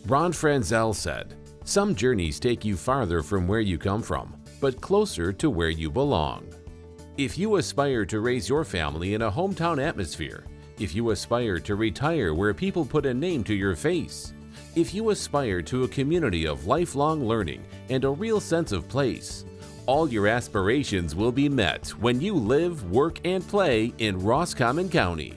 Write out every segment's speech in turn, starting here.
Ron Franzel said, "Some journeys take you farther from where you come from, but closer to where you belong." If you aspire to raise your family in a hometown atmosphere, if you aspire to retire where people put a name to your face, if you aspire to a community of lifelong learning and a real sense of place, all your aspirations will be met when you live, work, and play in Roscommon County.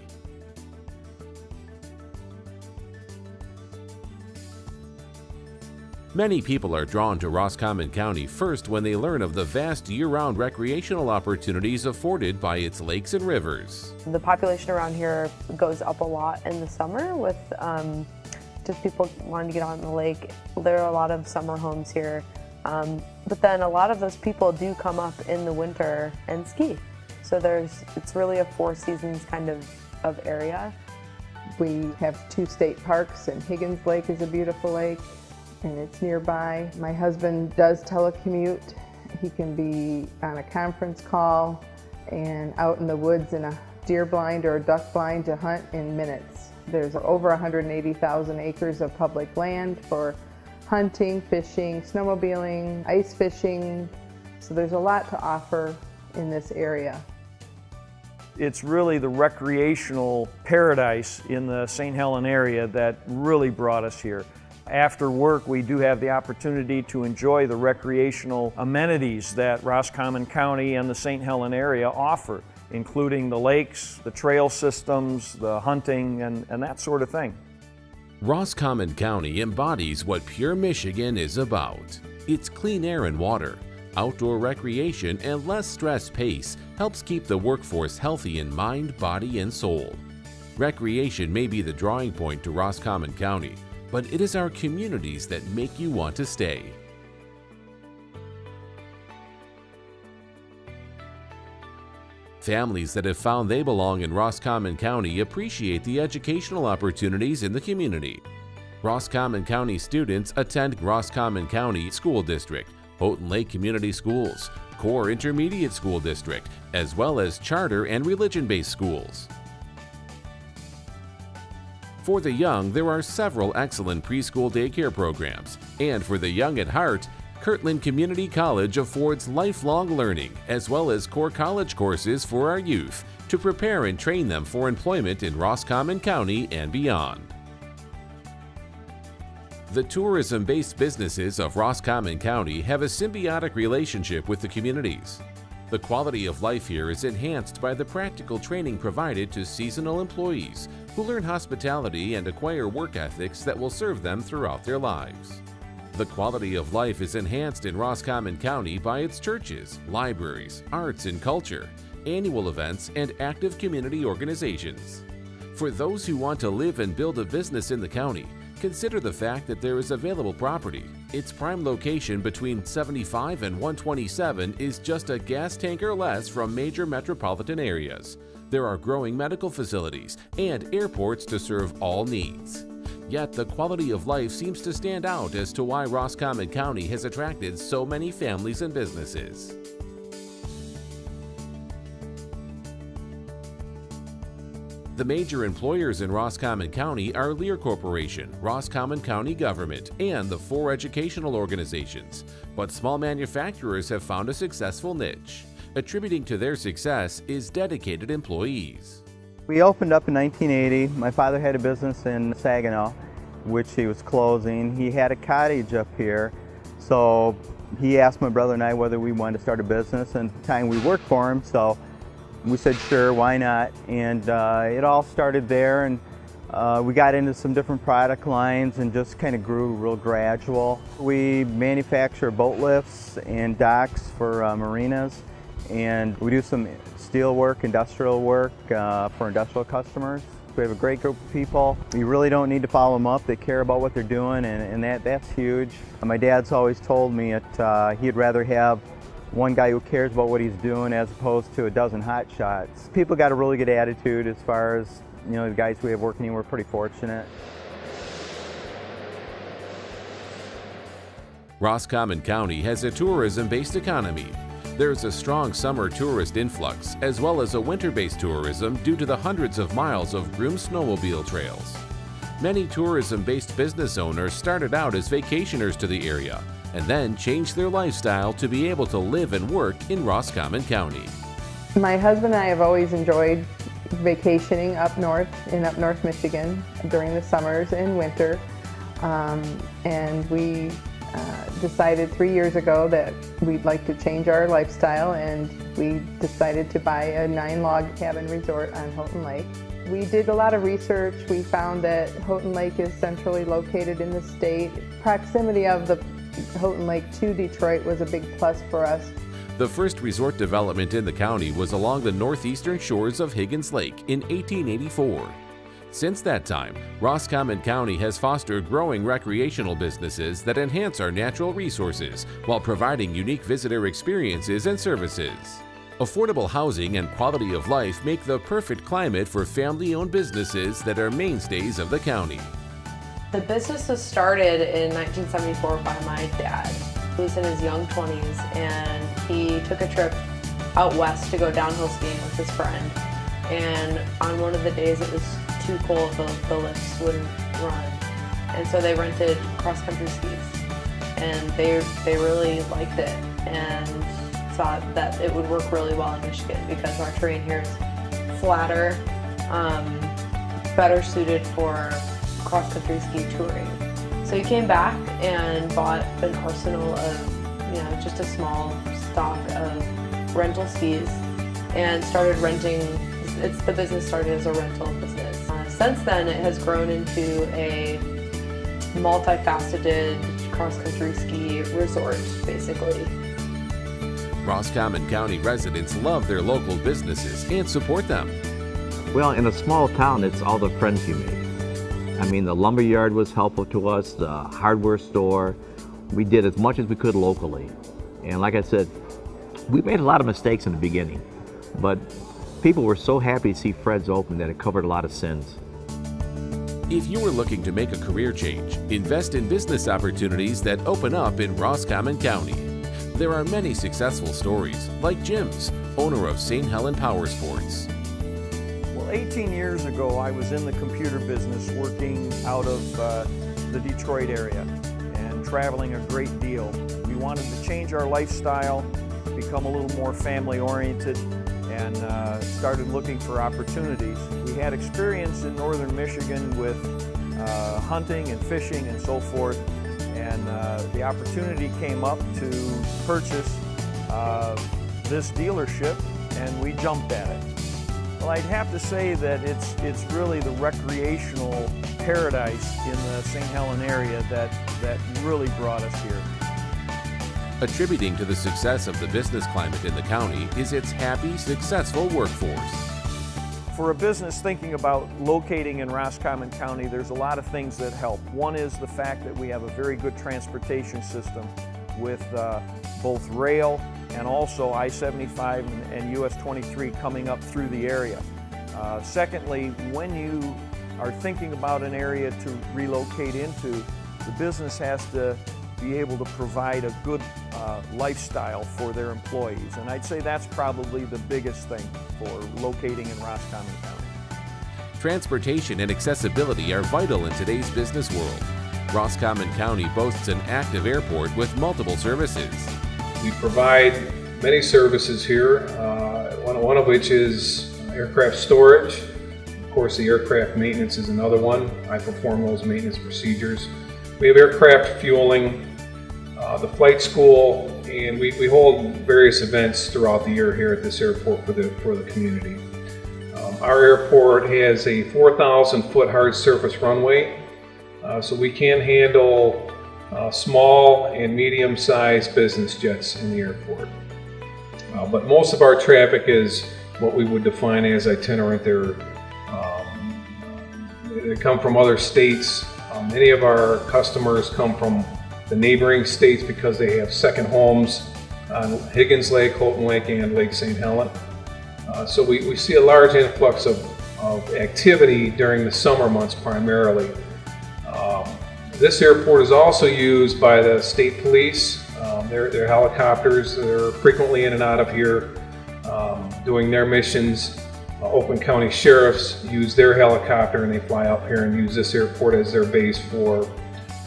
Many people are drawn to Roscommon County first when they learn of the vast year-round recreational opportunities afforded by its lakes and rivers. The population around here goes up a lot in the summer with just people wanting to get out on the lake. There are a lot of summer homes here, but then a lot of those people do come up in the winter and ski. So it's really a four seasons kind of area. We have 2 state parks, and Higgins Lake is a beautiful lake, and it's nearby. My husband does telecommute. He can be on a conference call and out in the woods in a deer blind or a duck blind to hunt in minutes. There's over 180,000 acres of public land for hunting, fishing, snowmobiling, ice fishing. So there's a lot to offer in this area. It's really the recreational paradise in the St. Helen area that really brought us here. After work, we do have the opportunity to enjoy the recreational amenities that Roscommon County and the St. Helen area offer, including the lakes, the trail systems, the hunting, and that sort of thing. Roscommon County embodies what pure Michigan is about. Its clean air and water, outdoor recreation, and less stress pace helps keep the workforce healthy in mind, body, and soul. Recreation may be the drawing point to Roscommon County, but it is our communities that make you want to stay. Families that have found they belong in Roscommon County appreciate the educational opportunities in the community. Roscommon County students attend Roscommon County School District, Houghton Lake Community Schools, Core Intermediate School District, as well as charter and religion-based schools. For the young, there are several excellent preschool daycare programs, and for the young at heart, Kirtland Community College affords lifelong learning as well as core college courses for our youth to prepare and train them for employment in Roscommon County and beyond. The tourism-based businesses of Roscommon County have a symbiotic relationship with the communities. The quality of life here is enhanced by the practical training provided to seasonal employees who learn hospitality and acquire work ethics that will serve them throughout their lives. The quality of life is enhanced in Roscommon County by its churches, libraries, arts and culture, annual events, and active community organizations. For those who want to live and build a business in the county, consider the fact that there is available property. Its prime location between 75 and 127 is just a gas tanker less from major metropolitan areas. There are growing medical facilities and airports to serve all needs. Yet the quality of life seems to stand out as to why Roscommon County has attracted so many families and businesses. The major employers in Roscommon County are Lear Corporation, Roscommon County Government, and the 4 educational organizations. But small manufacturers have found a successful niche. Attributing to their success is dedicated employees. We opened up in 1980. My father had a business in Saginaw, which he was closing. He had a cottage up here, so he asked my brother and I whether we wanted to start a business, and at the time we worked for him, so we said sure, why not, and it all started there, and we got into some different product lines and just kind of grew real gradual. We manufacture boat lifts and docks for marinas, and we do some steel work, industrial work for industrial customers. We have a great group of people. You really don't need to follow them up. They care about what they're doing, and that's huge. My dad's always told me that he'd rather have one guy who cares about what he's doing as opposed to a dozen hot shots. People got a really good attitude as far as, you know, the guys we have working here. We're pretty fortunate. Roscommon County has a tourism-based economy. There's a strong summer tourist influx as well as a winter-based tourism due to the hundreds of miles of groomed snowmobile trails. Many tourism-based business owners started out as vacationers to the area and then changed their lifestyle to be able to live and work in Roscommon County. My husband and I have always enjoyed vacationing up north Michigan during the summers and winter. And we decided 3 years ago that we'd like to change our lifestyle, and we decided to buy a 9-log cabin resort on Houghton Lake. We did a lot of research. We found that Houghton Lake is centrally located in the state. Proximity of the Houghton Lake to Detroit was a big plus for us. The first resort development in the county was along the northeastern shores of Higgins Lake in 1884. Since that time, Roscommon County has fostered growing recreational businesses that enhance our natural resources while providing unique visitor experiences and services. Affordable housing and quality of life make the perfect climate for family-owned businesses that are mainstays of the county. The business was started in 1974 by my dad. He was in his young 20s and he took a trip out west to go downhill skiing with his friend. And on one of the days it was too cold, the lifts wouldn't run. And so they rented cross-country skis. And they really liked it and thought that it would work really well in Michigan because our terrain here is flatter, better suited for cross-country ski touring. So he came back and bought an arsenal of, just a small stock of rental skis and started renting. The business started as a rental business. Since then, it has grown into a multifaceted cross-country ski resort, basically. Roscommon County residents love their local businesses and support them. Well, in a small town, it's all the friends you make. I mean, the lumber yard was helpful to us, the hardware store. We did as much as we could locally. And like I said, we made a lot of mistakes in the beginning, but people were so happy to see Fred's open that it covered a lot of sins. If you are looking to make a career change, invest in business opportunities that open up in Roscommon County. There are many successful stories, like Jim's, owner of St. Helen Power Sports. Well, 18 years ago, I was in the computer business working out of the Detroit area and traveling a great deal. We wanted to change our lifestyle, become a little more family-oriented, and started looking for opportunities. We had experience in northern Michigan with hunting and fishing and so forth, and the opportunity came up to purchase this dealership, and we jumped at it. Well, I'd have to say that it's really the recreational paradise in the St. Helen area that really brought us here. Attributing to the success of the business climate in the county is its happy, successful workforce. For a business thinking about locating in Roscommon County, there's a lot of things that help. One is the fact that we have a very good transportation system with both rail and also I-75 and US 23 coming up through the area. Secondly, when you are thinking about an area to relocate into, the business has to be able to provide a good lifestyle for their employees. And I'd say that's probably the biggest thing for locating in Roscommon County. Transportation and accessibility are vital in today's business world. Roscommon County boasts an active airport with multiple services. We provide many services here, one of which is aircraft storage. Of course, the aircraft maintenance is another one. I perform those maintenance procedures. We have aircraft fueling, the flight school, and we hold various events throughout the year here at this airport for the community. Our airport has a 4,000-foot hard surface runway, so we can handle small and medium-sized business jets in the airport. But most of our traffic is what we would define as itinerant. They come from other states. Many of our customers come from the neighboring states because they have second homes on Higgins Lake, Houghton Lake, and Lake St. Helen. So we see a large influx of activity during the summer months primarily. This airport is also used by the state police. Their helicopters, they're frequently in and out of here doing their missions. Oakland County sheriffs use their helicopter and they fly up here and use this airport as their base for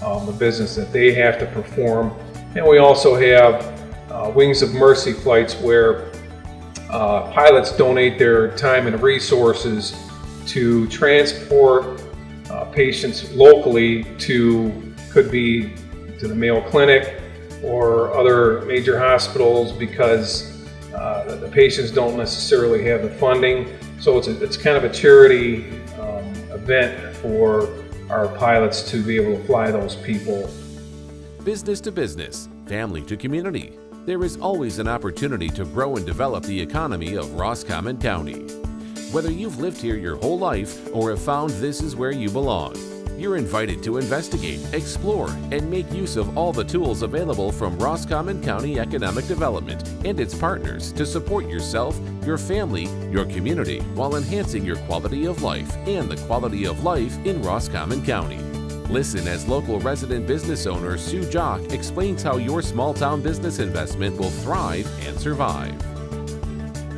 the business that they have to perform. And we also have Wings of Mercy flights where pilots donate their time and resources to transport patients locally could be to the Mayo Clinic or other major hospitals because the patients don't necessarily have the funding. So it's kind of a charity event for our pilots to be able to fly those people. Business to business, family to community. There is always an opportunity to grow and develop the economy of Roscommon County. Whether you've lived here your whole life or have found this is where you belong, you're invited to investigate, explore, and make use of all the tools available from Roscommon County Economic Development and its partners to support yourself, your family, your community, while enhancing your quality of life and the quality of life in Roscommon County. Listen as local resident business owner Sue Jock explains how your small-town business investment will thrive and survive.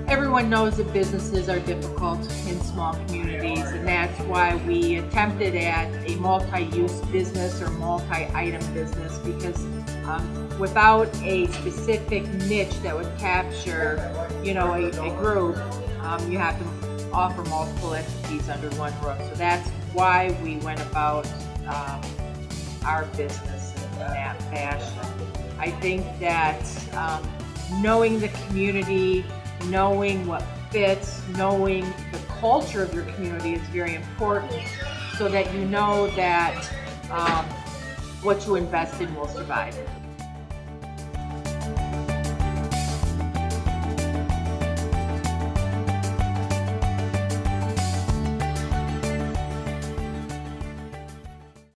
Everyone knows that businesses are difficult in small communities, and that's why we attempted at a multi-use business or multi-item business, because without a specific niche that would capture, a group, you have to offer multiple entities under one roof. So that's why we went about our business in that fashion. I think that knowing the community, knowing what fits, knowing the culture of your community is very important, so that you know that what you invest in will survive.